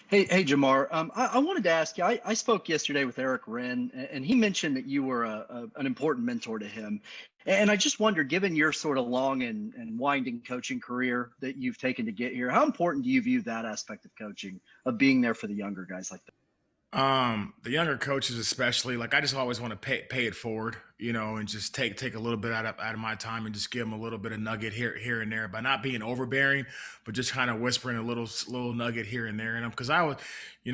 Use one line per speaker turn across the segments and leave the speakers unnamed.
Hey, Jamar. I wanted to ask you. I spoke yesterday with Eric Wren, and he mentioned that you were an important mentor to him. And I just wonder, given your sort of long and winding coaching career that you've taken to get here, how important do you view that aspect of coaching, of being there for the younger guys like that?
The younger coaches, especially, like I just always want to pay it forward, and just take a little bit out of my time and just give them a little bit of nugget here and there by not being overbearing, but just kind of whispering a little nugget here and there. And because I was,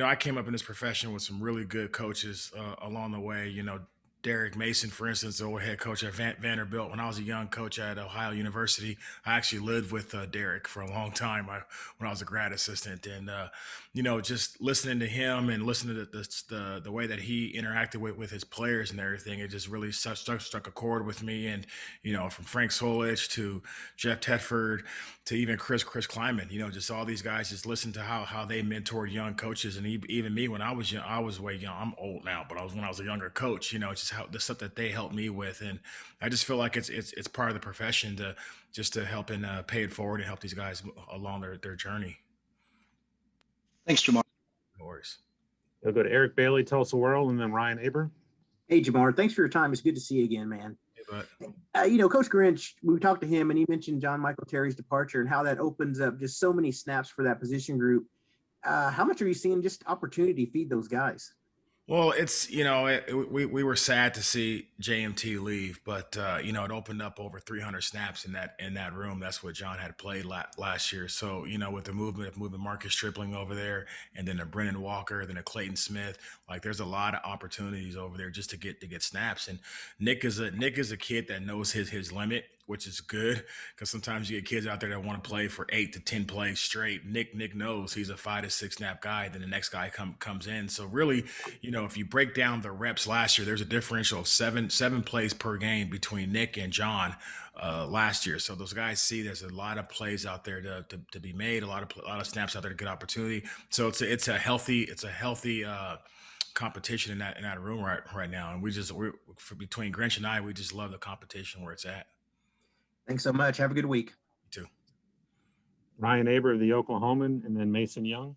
I came up in this profession with some really good coaches along the way. Derek Mason, for instance, the old head coach at Vanderbilt. When I was a young coach at Ohio University, I actually lived with Derek for a long time when I was a grad assistant. And, just listening to him and listening to the way that he interacted with his players and everything, it just really struck a chord with me. And, from Frank Solich to Jeff Tedford to even Chris Kleiman, just all these guys, just listen to how they mentored young coaches. And even me, when I was young, I was way young. I'm old now, but when I was a younger coach, just how the stuff that they helped me with. And I just feel like it's part of the profession to help and pay it forward and help these guys along their journey.
Thanks, Jamar.
No worries.
We'll go to Eric Bailey, Tulsa World, and then Ryan Aber.
Hey, Jamar, thanks for your time. It's good to see you again, man. Coach Grinch, we talked to him and he mentioned John Michael Terry's departure and how that opens up just so many snaps for that position group. How much are you seeing just opportunity feed those guys?
Well, it's, we were sad to see JMT leave, but, it opened up over 300 snaps in that room. That's what John had played last year. So, with the movement of moving Marcus Stripling over there and then a Brennan Walker, then a Clayton Smith, like there's a lot of opportunities over there just to get snaps. And Nick is a kid that knows his limit, which is good because sometimes you get kids out there that want to play for 8 to 10 plays straight. Nick knows he's a 5 to 6 snap guy. Then the next guy comes in. So really, if you break down the reps last year, there's a differential of seven plays per game between Nick and John last year. So those guys see there's a lot of plays out there to be made, a lot of snaps out there to get opportunity. So it's a healthy competition in that room right now. And we're between Grinch and I, we just love the competition where it's at.
Thanks so much. Have a good week.
You too.
Ryan Aber of the Oklahoman, and then Mason Young.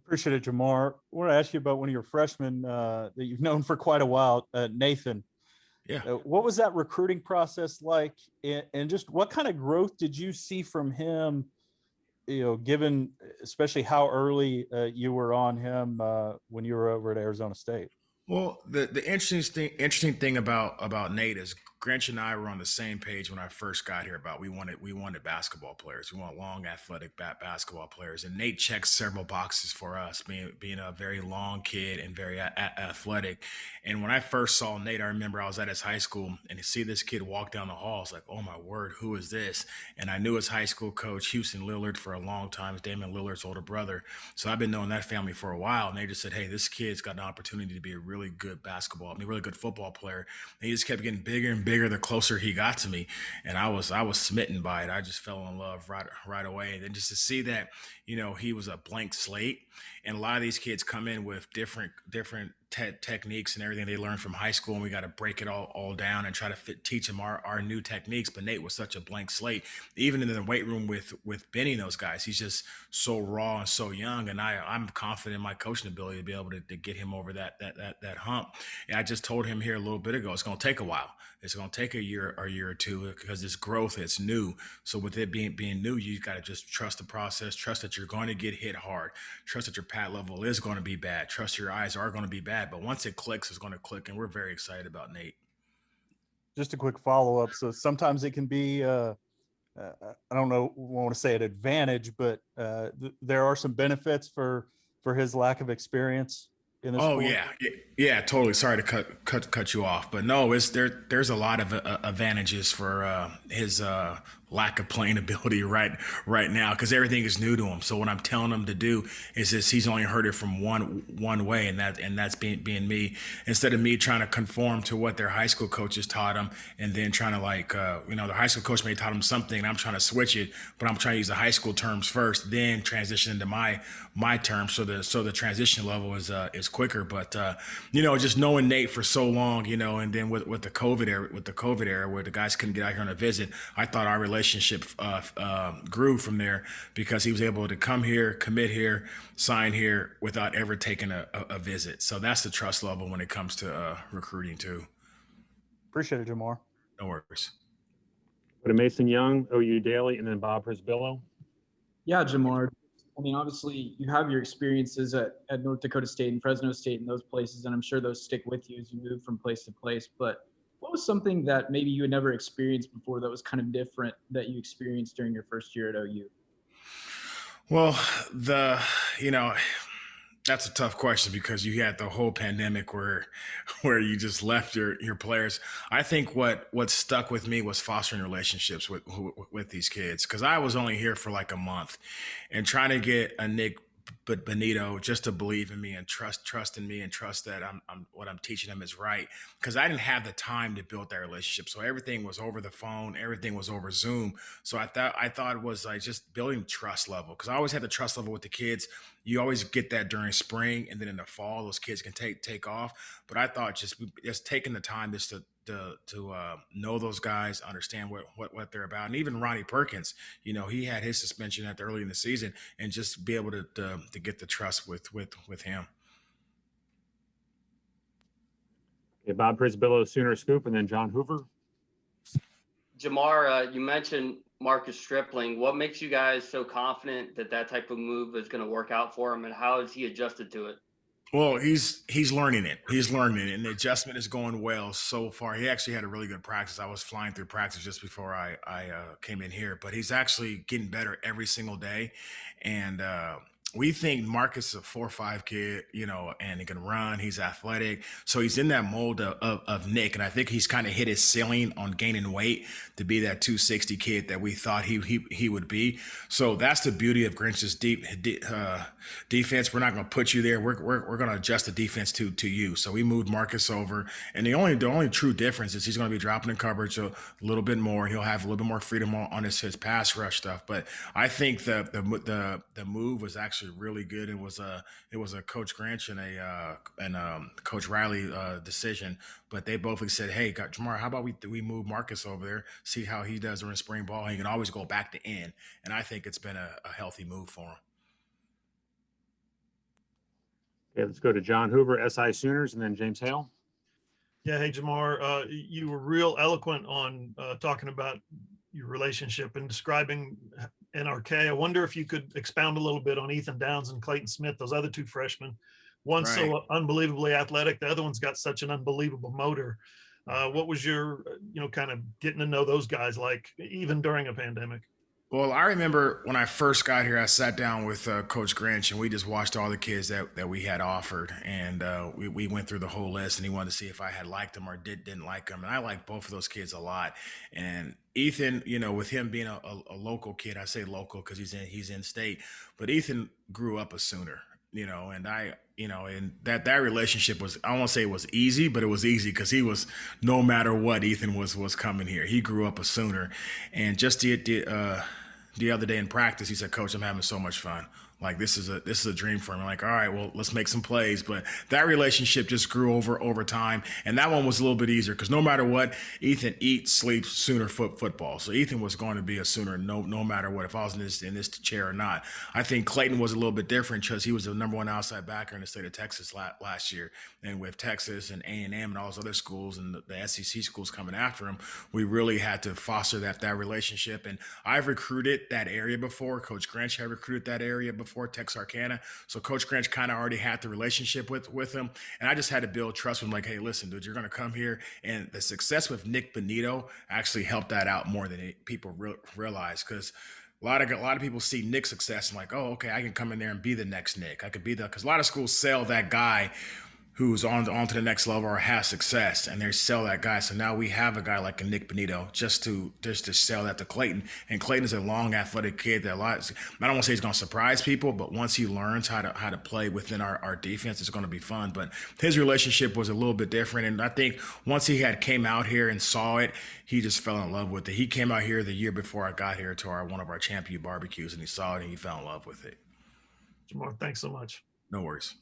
Appreciate it, Jamar. I want to ask you about one of your freshmen that you've known for quite a while, Nathan.
Yeah.
What was that recruiting process like? And just what kind of growth did you see from him, given especially how early you were on him when you were over at Arizona State?
Well, the interesting thing about Nate is Grinch and I were on the same page when I first got here about we wanted basketball players. We want long, athletic basketball players, and Nate checks several boxes for us, being a very long kid and very athletic. And when I first saw Nate, I remember I was at his high school and to see this kid walk down the hall, I was like, oh my word, who is this? And I knew his high school coach, Houston Lillard, for a long time, Damian Lillard's older brother. So I've been knowing that family for a while, and they just said, hey, this kid's got an opportunity to be a really good really good football player. And he just kept getting bigger and bigger the closer he got to me. And I was smitten by it. I just fell in love right away. And then just to see that, he was a blank slate. And a lot of these kids come in with different techniques and everything they learned from high school, and we got to break it all down and try to teach them our new techniques. But Nate was such a blank slate, even in the weight room with Benny and those guys. He's just so raw and so young, and I'm confident in my coaching ability to be able to get him over that hump. And I just told him here a little bit ago, it's going to take a while. It's going to take a year or two because it's growth, it's new. So with it being new, you got to just trust the process, trust that you're going to get hit hard, trust that your pad level is going to be bad, trust your eyes are going to be bad. But once it clicks, it's going to click, and we're very excited about Nate.
Just a quick follow-up. So sometimes it can be, I don't know, want to say an advantage, but there are some benefits for his lack of experience in this sport.
Yeah, totally. Sorry to cut you off, but no, there's a lot of advantages for his lack of playing ability right now, because everything is new to him. So what I'm telling him to do is this: he's only heard it from one way, and that's being me. Instead of me trying to conform to what their high school coaches taught him, and then trying to the high school coach may taught him something, and I'm trying to switch it, but I'm trying to use the high school terms first, then transition into my terms, so the transition level is quicker. But just knowing Nate for so long, and then with the COVID era where the guys couldn't get out here on a visit, I thought our relationship relationship grew from there because he was able to come here, commit here, sign here without ever taking a visit. So that's the trust level when it comes to recruiting too.
Appreciate it, Jamar.
No worries.
Go to Mason Young, OU Daily, and then Bob Prisbillo.
Yeah, Jamar. I mean, obviously, you have your experiences at North Dakota State and Fresno State and those places, and I'm sure those stick with you as you move from place to place. But what was something that maybe you had never experienced before that was kind of different that you experienced during your first year at OU?
Well, that's a tough question because you had the whole pandemic where you just left your players. I think what stuck with me was fostering relationships with these kids, because I was only here for like a month, and trying to get a Nick Benito just to believe in me and trust in me and trust that I'm what I'm teaching them is right, because I didn't have the time to build that relationship. So everything was over the phone, everything was over Zoom. So I thought it was like just building trust level, because I always had the trust level with the kids. You always get that during spring, and then in the fall those kids can take off. But I thought just taking the time just to know those guys, understand what they're about. And even Ronnie Perkins, he had his suspension at early in the season, and just be able to get the trust with him.
Okay, Bob Prisbillo, Sooner Scoop, and then John Hoover.
Jamar, you mentioned Marcus Stripling. What makes you guys so confident that type of move is going to work out for him, and how has he adjusted to it?
Well, he's learning it. He's learning it, and the adjustment is going well so far. He actually had a really good practice. I was flying through practice just before I came in here, but he's actually getting better every single day. And we think Marcus is a 4.5 kid, and he can run. He's athletic. So he's in that mold of Nick. And I think he's kind of hit his ceiling on gaining weight to be that 260 kid that we thought he would be. So that's the beauty of Grinch's defense. We're not going to put you there. We're going to adjust the defense to you. So we moved Marcus over. And the only true difference is he's going to be dropping in coverage a little bit more, and he'll have a little bit more freedom on his pass rush stuff. But I think the move was actually really good. It was a Coach Grinch and Coach Riley decision, but they both said, "Hey, Jamar, how about we move Marcus over there, see how he does during spring ball? He can always go back to in." And I think it's been a healthy move for him.
Okay, let's go to John Hoover, SI Sooners, and then James Hale.
Yeah, hey Jamar, you were real eloquent on talking about your relationship and describing NRK. I wonder if you could expound a little bit on Ethan Downs and Clayton Smith, those other two freshmen. One's
Right.
so unbelievably athletic, the other one's got such an unbelievable motor. What was your, kind of getting to know those guys like, even during a pandemic?
Well, I remember when I first got here, I sat down with Coach Grinch, and we just watched all the kids that we had offered, and we went through the whole list, and he wanted to see if I had liked them or didn't like them, and I liked both of those kids a lot. And Ethan, with him being a local kid, I say local because he's in state, but Ethan grew up a Sooner, and and that relationship was, I won't say it was easy, but it was easy because he was, no matter what, Ethan was coming here. He grew up a Sooner, and just the other day in practice, he said, "Coach, I'm having so much fun. Like this is a dream for me." I'm like, "All right, well, let's make some plays." But that relationship just grew over time, and that one was a little bit easier because no matter what, Ethan eats, sleeps Sooner football. So Ethan was going to be a Sooner no matter what, if I was in this chair or not. I think Clayton was a little bit different because he was the number one outside backer in the state of Texas last year, and with Texas and A&M and all those other schools and the SEC schools coming after him, we really had to foster that relationship. And I've recruited that area before. Coach Grinch had recruited that area before, Texarkana. So Coach Grinch kind of already had the relationship with him. And I just had to build trust with him. Like, "Hey, listen, dude, you're going to come here." And the success with Nick Benito actually helped that out more than people realize. Because a lot of people see Nick's success and like, "Oh, okay, I can come in there and be the next Nick. I could be because a lot of schools sell that guy who's on to the next level or has success, and they sell that guy. So now we have a guy like a Nick Benito just to sell that to Clayton. And Clayton is a long, athletic kid that I don't want to say he's going to surprise people, but once he learns how to play within our defense, it's going to be fun. But his relationship was a little bit different, and I think once he came out here and saw it, he just fell in love with it. He came out here the year before I got here to one of our champion barbecues, and he saw it and he fell in love with it.
Jamar, thanks so much.
No worries.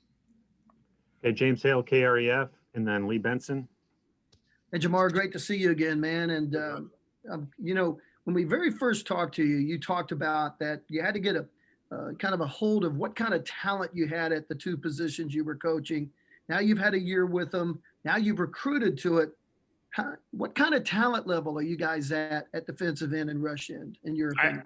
Okay, James Hale, KREF, and then Lee Benson.
Hey, Jamar, great to see you again, man. And, when we very first talked to you, you talked about that you had to get a kind of a hold of what kind of talent you had at the two positions you were coaching. Now you've had a year with them. Now you've recruited to it. What kind of talent level are you guys at defensive end and rush end, in your opinion?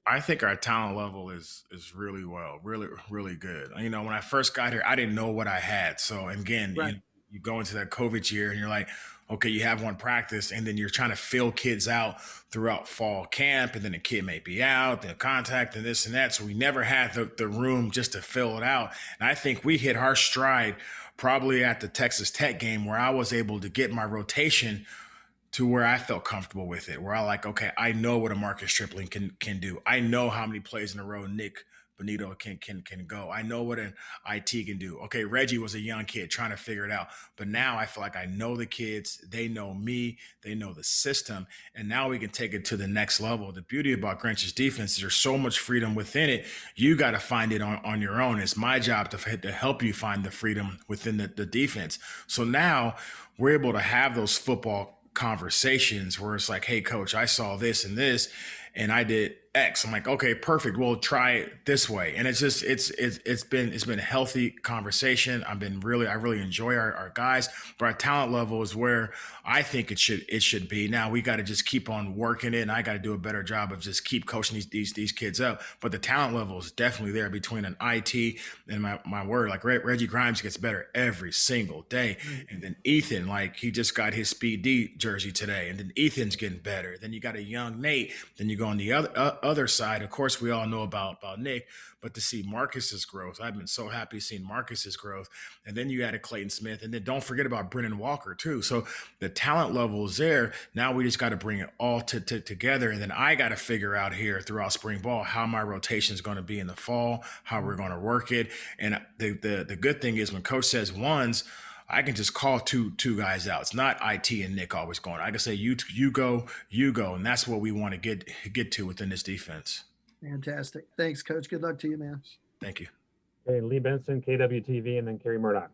I think our talent level is really really good. You know, when I first got here, I didn't know what I had. So again,
Right.
you go into that COVID year and you're like, okay, you have one practice, and then you're trying to fill kids out throughout fall camp, and then the kid may be out, the contact, and this and that. So we never had the room just to fill it out. And I think we hit our stride probably at the Texas Tech game, where I was able to get my rotation to where I felt comfortable with it, where I like, okay, I know what a Marcus Stripling can do. I know how many plays in a row Nick Bonito can go. I know what an IT can do. Okay, Reggie was a young kid trying to figure it out, but now I feel like I know the kids, they know me, they know the system, and now we can take it to the next level. The beauty about Grinch's defense is there's so much freedom within it. You got to find it on your own. It's my job to help you find the freedom within the defense. So now we're able to have those football conversations where it's like, hey coach, I saw this and this and I did X. I'm like, okay, perfect. We'll try it this way. And it's just, it's been a healthy conversation. I really enjoy our guys, but our talent level is where I think it should be. Now we got to just keep on working it. And I got to do a better job of just keep coaching these kids up. But the talent level is definitely there between an IT and my word, like Reggie Grimes gets better every single day. And then Ethan, like he just got his Speed D jersey today. And then Ethan's getting better. Then you got a young Nate. Then you go on the other side. Of course, we all know about Nick, but to see Marcus's growth, I've been so happy seeing Marcus's growth. And then you added Clayton Smith, and then don't forget about Brennan Walker too. So the talent level is there. Now we just got to bring it all together, and then I got to figure out here throughout spring ball how my rotation is going to be in the fall, how we're going to work it. And the good thing is when coach says ones, I can just call two guys out. It's not IT and Nick always going. I can say you go, and that's what we want to get to within this defense.
Fantastic. Thanks, Coach. Good luck to you, man.
Thank you.
Okay, Lee Benson, KWTV, and then Kerry Murdoch.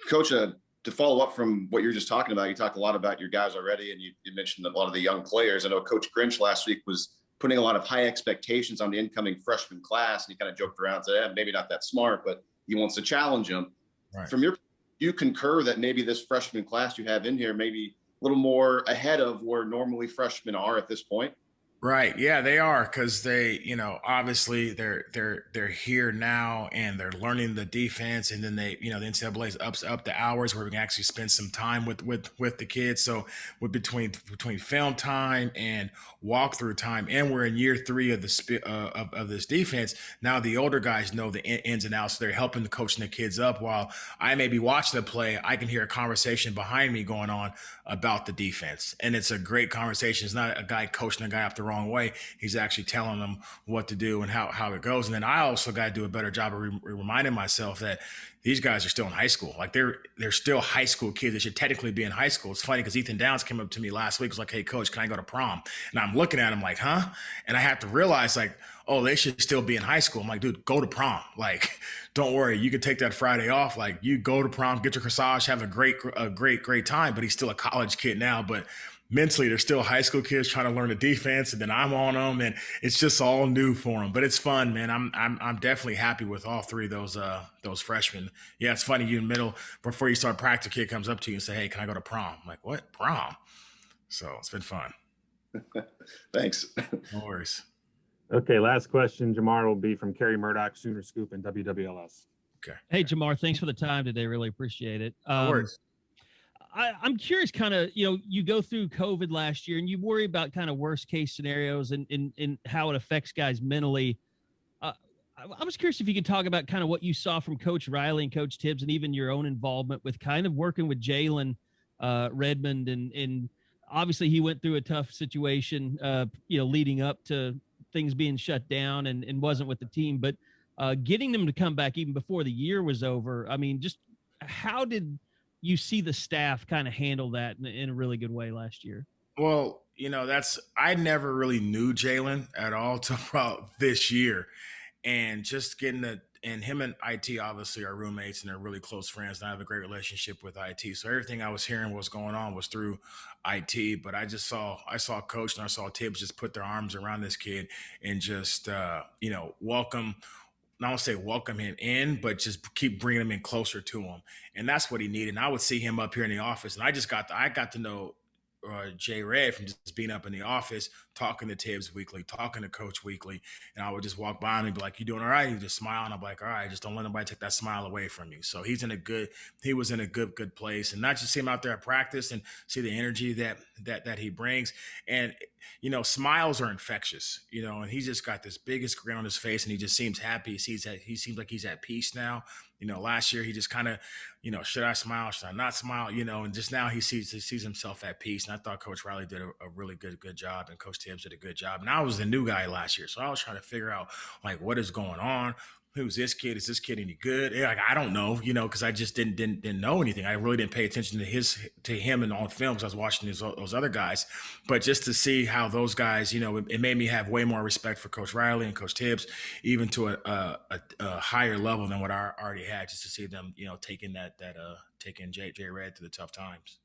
Coach, to follow up from what you were just talking about, you talked a lot about your guys already, and you mentioned a lot of the young players. I know Coach Grinch last week was putting a lot of high expectations on the incoming freshman class, and he kind of joked around and said, maybe not that smart, but he wants to challenge them. Right. From do you concur that maybe this freshman class you have in here maybe a little more ahead of where normally freshmen are at this point?
Right. Yeah, they are, because they, obviously they're here now and they're learning the defense, and then they, the NCAA is up the hours where we can actually spend some time with the kids. So with between film time and walkthrough time, and we're in year 3 of of this defense. Now the older guys know the ins and outs. So they're helping the coaching the kids up while I may be watching the play. I can hear a conversation behind me going on about the defense, and it's a great conversation. It's not a guy coaching a guy up the wrong way. He's actually telling them what to do and how it goes. And then I also got to do a better job of reminding myself that these guys are still in high school. Like they're still high school kids. They should technically be in high school. It's funny because Ethan Downs came up to me last week. Was like, "Hey coach, can I go to prom?" And I'm looking at him like, "Huh?" And I have to realize like, oh, they should still be in high school. I'm like, dude, go to prom. Like, don't worry. You can take that Friday off. Like you go to prom, get your corsage, have a great time. But he's still a college kid now. But mentally, they're still high school kids trying to learn the defense, and then I'm on them, and it's just all new for them. But it's fun, man. I'm definitely happy with all 3 of those freshmen. Yeah, it's funny. You in the middle before you start practice, a kid comes up to you and say, "Hey, can I go to prom?" I'm like, "What, prom?" So it's been fun.
Thanks.
No worries.
Okay, last question, Jamar, will be from Kerry Murdoch, Sooner Scoop, and WWLS.
Okay.
Hey, Jamar, thanks for the time today. Really appreciate it.
No worries.
I'm curious, kind of, you go through COVID last year and you worry about kind of worst case scenarios and how it affects guys mentally. I was curious if you could talk about kind of what you saw from Coach Riley and Coach Tibbs, and even your own involvement with kind of working with Jalen Redmond. And obviously he went through a tough situation, leading up to things being shut down and wasn't with the team, but getting them to come back even before the year was over. I mean, just how did you see the staff kind of handle that in a really good way last year?
Well, I never really knew Jalen at all till about this year. and just getting and him and IT obviously are roommates and they're really close friends. And I have a great relationship with IT. So everything I was hearing was going on was through IT. But I saw Coach and I saw Tibbs just put their arms around this kid and just, welcome. I don't say welcome him in, but just keep bringing him in closer to him. And that's what he needed. And I would see him up here in the office. And I got to know Jay Red from just being up in the office, talking to Tibbs weekly, talking to Coach weekly, and I would just walk by him and be like, "You doing all right?" He'd just smile, and I'm like, "All right, just don't let nobody take that smile away from you." So he was in a good place, and not just see him out there at practice and see the energy that he brings, and smiles are infectious, and he's just got this biggest grin on his face, and he just seems happy. He seems like he's at peace now. Last year he just kind of, should I smile? Should I not smile? And just now he sees himself at peace. And I thought Coach Riley did a really good job, and Coach Tibbs did a good job. And I was the new guy last year, so I was trying to figure out like what is going on. Who's this kid? Is this kid any good? Like, I don't know, because I just didn't know anything. I really didn't pay attention to him and on film because I was watching those other guys. But just to see how those guys, it made me have way more respect for Coach Riley and Coach Tibbs, even to a higher level than what I already had. Just to see them, taking Jay Red through the tough times.